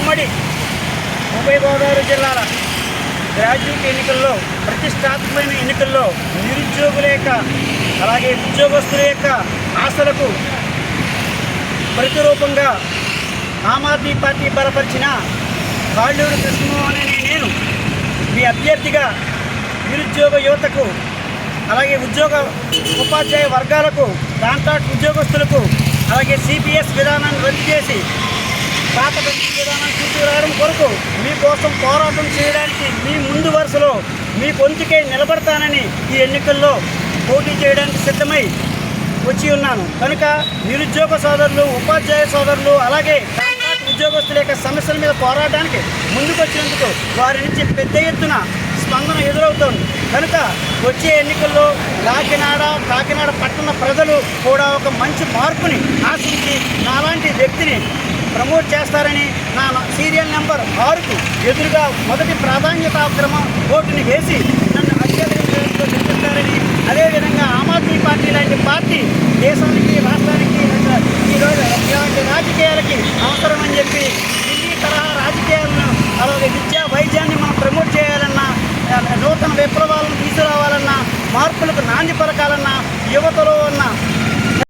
ఉమ్మడి ఉభయ గోదావరి జిల్లాల గ్రాడ్యుయేట్ ఎన్నికల్లో ప్రతిష్టాత్మకమైన ఎన్నికల్లో నిరుద్యోగుల యొక్క అలాగే ఉద్యోగస్తుల యొక్క ఆశలకు ప్రతిరూపంగా ఆమ్ ఆద్మీ పార్టీ బలపరిచిన కాళ్ళూరు కృష్ణమోహన్ అనే నేను మీ అభ్యర్థిగా నిరుద్యోగ యువతకు అలాగే ఉపాధ్యాయ వర్గాలకు కాంట్రాక్ట్ ఉద్యోగస్తులకు అలాగే సిపిఎస్ విధానాన్ని రద్దు చేసి పాత పెన్షన్ విధానాన్ని తీసుకురావడం కొరకు మీకోసం పోరాటం చేయడానికి మీ ముందు వరుసలో మీ గొంతుకే నిలబడతానని ఈ ఎన్నికల్లో పోటీ చేయడానికి సిద్ధమై వచ్చి ఉన్నాను. కనుక నిరుద్యోగ సోదరులు, ఉపాధ్యాయ సోదరులు అలాగే కాంట్రాక్ట్ ఉద్యోగస్తుల యొక్క సమస్యల మీద పోరాటానికి ముందుకు వచ్చినందుకు వారి నుంచి పెద్ద ఎత్తున స్పందన ఎదురవుతోంది. కనుక వచ్చే ఎన్నికల్లో కాకినాడ పట్టణ ప్రజలు కూడా ఒక మంచి మార్పుని ఆశించి నాలాంటి వ్యక్తిని ప్రమోట్ చేస్తారని నా సీరియల్ నెంబర్ 6కు ఎదురుగా మొదటి ప్రాధాన్యతాక్రమం ఓటుని వేసి నన్ను అత్యధికంగా గెలిపిస్తారని, అదేవిధంగా ఆమ్ ఆద్మీ పార్టీ లాంటి పార్టీ దేశానికి రాష్ట్రానికి ఈరోజు ఇలాంటి రాజకీయాలకి అవసరమని చెప్పి ఢిల్లీ తరహా రాజకీయాలను అలాగే విద్యా వైద్యాన్ని మనం ప్రమోట్ చేయాలన్నా, నూతన విప్లవాలను తీసుకురావాలన్నా, మార్పులకు నాంది పలకాలన్నా యువతలో ఉన్న